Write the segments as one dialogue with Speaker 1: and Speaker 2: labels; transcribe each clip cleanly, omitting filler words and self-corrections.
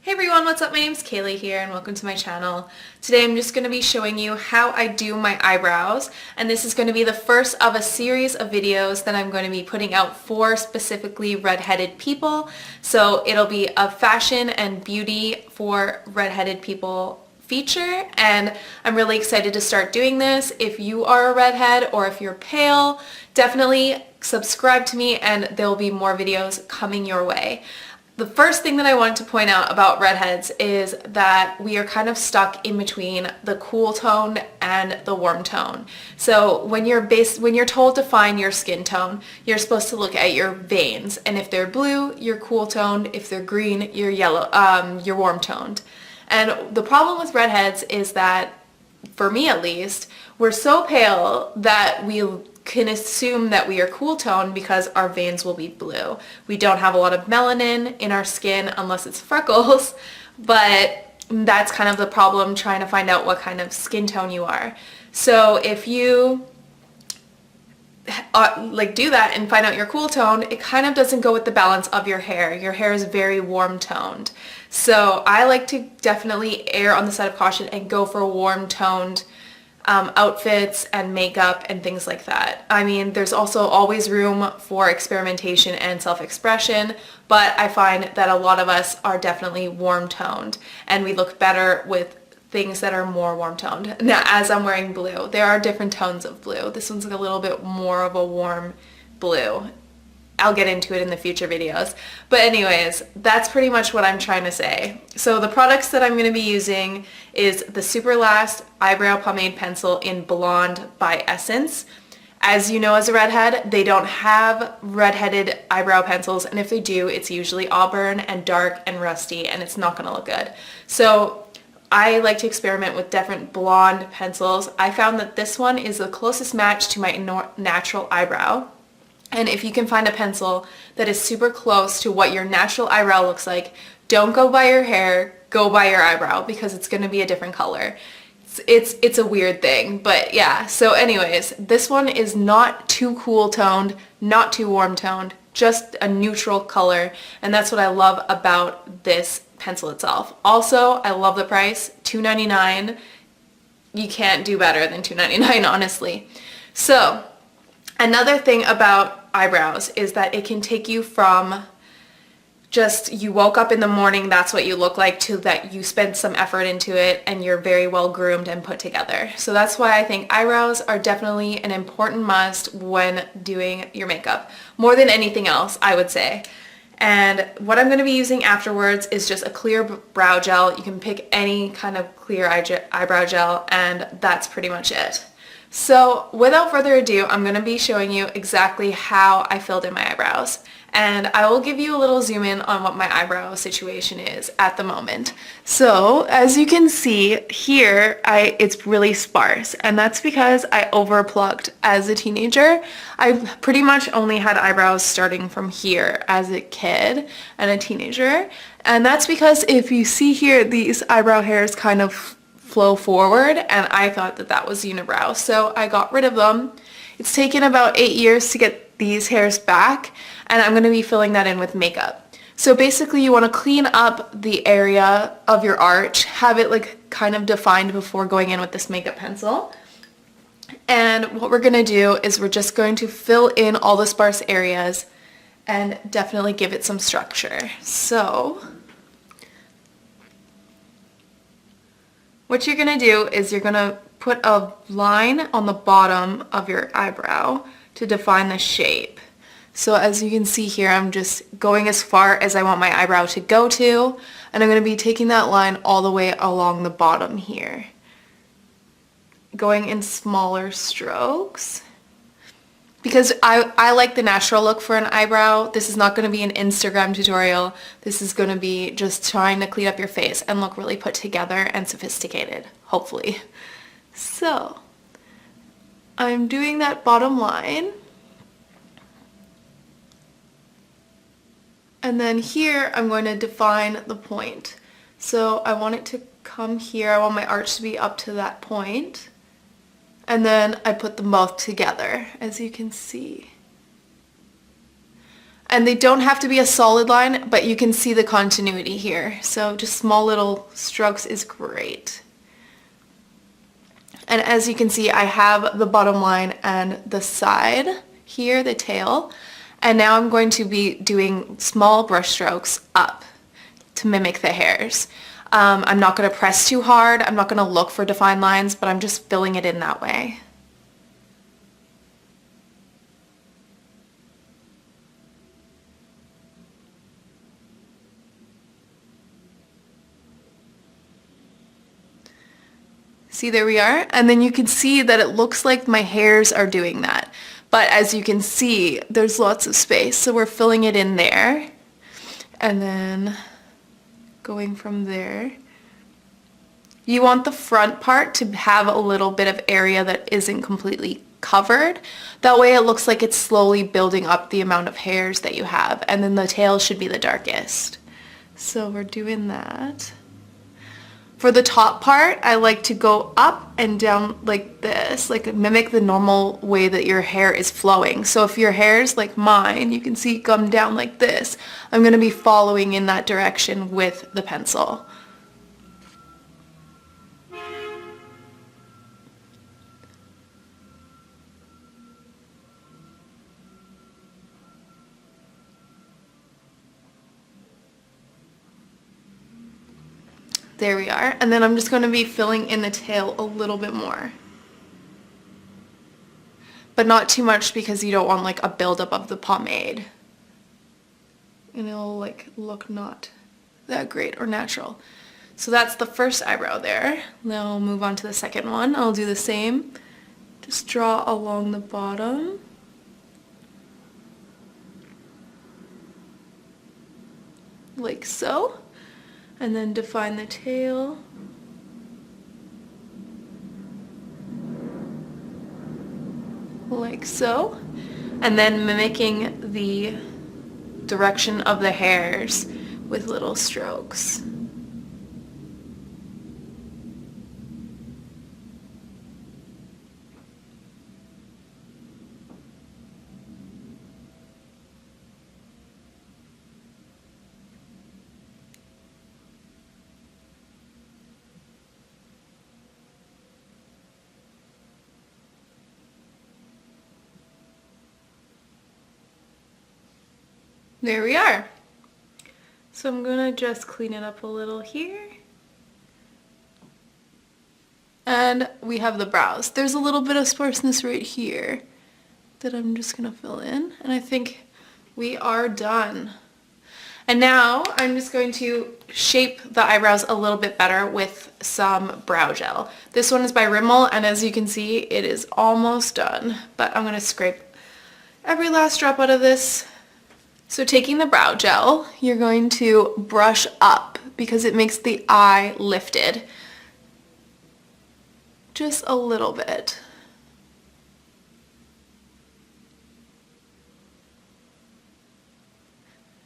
Speaker 1: Hey everyone, what's up? My name's Kaylee here and welcome to my channel. Today I'm just going to be showing you how I do my eyebrows, and this is going to be the first of a series of videos that I'm going to be putting out for specifically redheaded people. So it'll be a fashion and beauty for redheaded people feature, and I'm really excited to start doing this. If you are a redhead or if you're pale, definitely subscribe to me and there'll be more videos coming your way. The first thing that I wanted to point out about redheads is that we are kind of stuck in between the cool tone and the warm tone. So when you're told to find your skin tone, you're supposed to look at your veins, and if they're blue, you're cool toned. If they're green, you're yellow, you're warm toned. And the problem with redheads is that, for me at least, we're so pale that we can assume that we are cool toned because our veins will be blue. We don't have a lot of melanin in our skin unless it's freckles, but that's kind of the problem, trying to find out what kind of skin tone you are. So if you do that and find out your cool tone, it kind of doesn't go with the balance of your hair. Your hair is very warm toned. So I like to definitely err on the side of caution and go for warm toned outfits and makeup and things like that. I mean, there's also always room for experimentation and self-expression, but I find that a lot of us are definitely warm toned and we look better with things that are more warm toned. Now, as I'm wearing blue, there are different tones of blue. This one's like a little bit more of a warm blue. I'll get into it in the future videos. But anyways, that's pretty much what I'm trying to say. So the products that I'm going to be using is the Super Last Eyebrow Pomade Pencil in Blonde by Essence. As you know, as a redhead, they don't have redheaded eyebrow pencils, and if they do, it's usually auburn and dark and rusty, and it's not going to look good. So I like to experiment with different blonde pencils. I found that this one is the closest match to my natural eyebrow. And if you can find a pencil that is super close to what your natural eyebrow looks like, don't go by your hair, go by your eyebrow, because it's going to be a different color. It's a weird thing, but yeah. So anyways, this one is not too cool toned, not too warm toned, just a neutral color, and that's what I love about this pencil itself. Also, I love the price, $2.99. You can't do better than $2.99, honestly. So another thing about eyebrows is that it can take you from just you woke up in the morning, that's what you look like, to that you spent some effort into it and you're very well groomed and put together. So that's why I think eyebrows are definitely an important must when doing your makeup. More than anything else, I would say. And what I'm going to be using afterwards is just a clear brow gel. You can pick any kind of clear eyebrow gel, and that's pretty much it. So without further ado, I'm going to be showing you exactly how I filled in my eyebrows. And I will give you a little zoom in on what my eyebrow situation is at the moment. So as you can see here, it's really sparse, and that's because I overplucked as a teenager. I pretty much only had eyebrows starting from here as a kid and a teenager. And that's because if you see here, these eyebrow hairs kind of flow forward, and I thought that that was unibrow, so I got rid of them. It's taken about 8 years to get these hairs back, and I'm going to be filling that in with makeup. So basically you want to clean up the area of your arch, have it like kind of defined before going in with this makeup pencil. And what we're going to do is we're just going to fill in all the sparse areas and definitely give it some structure. So what you're going to do is you're going to put a line on the bottom of your eyebrow to define the shape. So as you can see here, I'm just going as far as I want my eyebrow to go to, and I'm going to be taking that line all the way along the bottom here, going in smaller strokes. Because I like the natural look for an eyebrow. This is not going to be an Instagram tutorial. This is going to be just trying to clean up your face and look really put together and sophisticated, hopefully. So I'm doing that bottom line. And then here I'm going to define the point. So I want it to come here. I want my arch to be up to that point. And then I put them both together, as you can see. And they don't have to be a solid line, but you can see the continuity here. So just small little strokes is great. And as you can see, I have the bottom line and the side here, the tail. And now I'm going to be doing small brush strokes up to mimic the hairs. I'm not going to press too hard. I'm not going to look for defined lines, but I'm just filling it in that way. See, there we are. And then you can see that it looks like my hairs are doing that. But as you can see, there's lots of space. So we're filling it in there. And then going from there. You want the front part to have a little bit of area that isn't completely covered. That way it looks like it's slowly building up the amount of hairs that you have. And then the tail should be the darkest. So we're doing that. For the top part, I like to go up and down like this, like mimic the normal way that your hair is flowing. So if your hair is like mine, you can see it come down like this. I'm going to be following in that direction with the pencil. There we are. And then I'm just going to be filling in the tail a little bit more. But not too much because you don't want like a buildup of the pomade. And it'll like look not that great or natural. So that's the first eyebrow there. Now I'll move on to the second one. I'll do the same. Just draw along the bottom. Like so. And then define the tail. Like so. And then mimicking the direction of the hairs with little strokes. There we are. So I'm gonna just clean it up a little here. And we have the brows. There's a little bit of sparseness right here that I'm just gonna fill in. And I think we are done. And now I'm just going to shape the eyebrows a little bit better with some brow gel. This one is by Rimmel, and as you can see, it is almost done. But I'm gonna scrape every last drop out of this. So taking the brow gel, you're going to brush up because it makes the eye lifted. Just a little bit.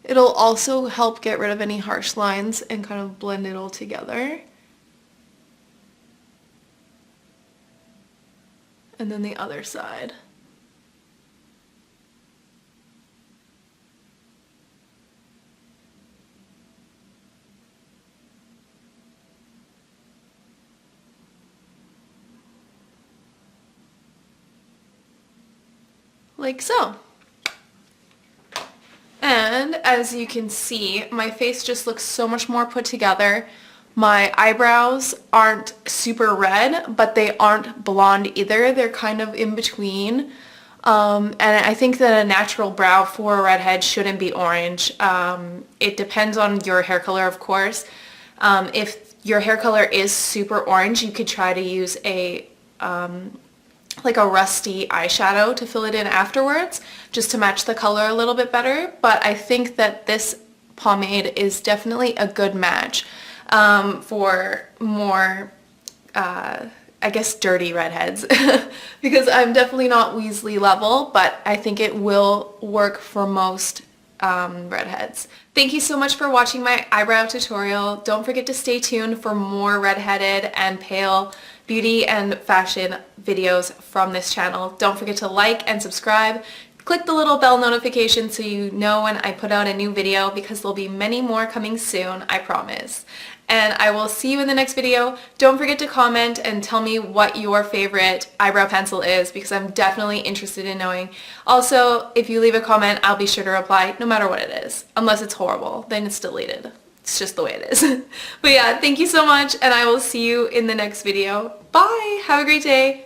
Speaker 1: It'll also help get rid of any harsh lines and kind of blend it all together. And then the other side. Like so. And as you can see, my face just looks so much more put together. My eyebrows aren't super red, but they aren't blonde either. They're kind of in between. And I think that a natural brow for a redhead shouldn't be orange. It depends on your hair color, of course. If your hair color is super orange, you could try to use a like a rusty eyeshadow to fill it in afterwards, just to match the color a little bit better. But I think that this pomade is definitely a good match for more, I guess, dirty redheads. Because I'm definitely not Weasley level, but I think it will work for most redheads. Thank you so much for watching my eyebrow tutorial. Don't forget to stay tuned for more redheaded and pale beauty and fashion videos from this channel. Don't forget to like and subscribe. Click the little bell notification so you know when I put out a new video, because there'll be many more coming soon, I promise. And I will see you in the next video. Don't forget to comment and tell me what your favorite eyebrow pencil is, because I'm definitely interested in knowing. Also, if you leave a comment, I'll be sure to reply no matter what it is. Unless it's horrible, then it's deleted. It's just the way it is. But yeah, thank you so much, and I will see you in the next video. Bye! Have a great day!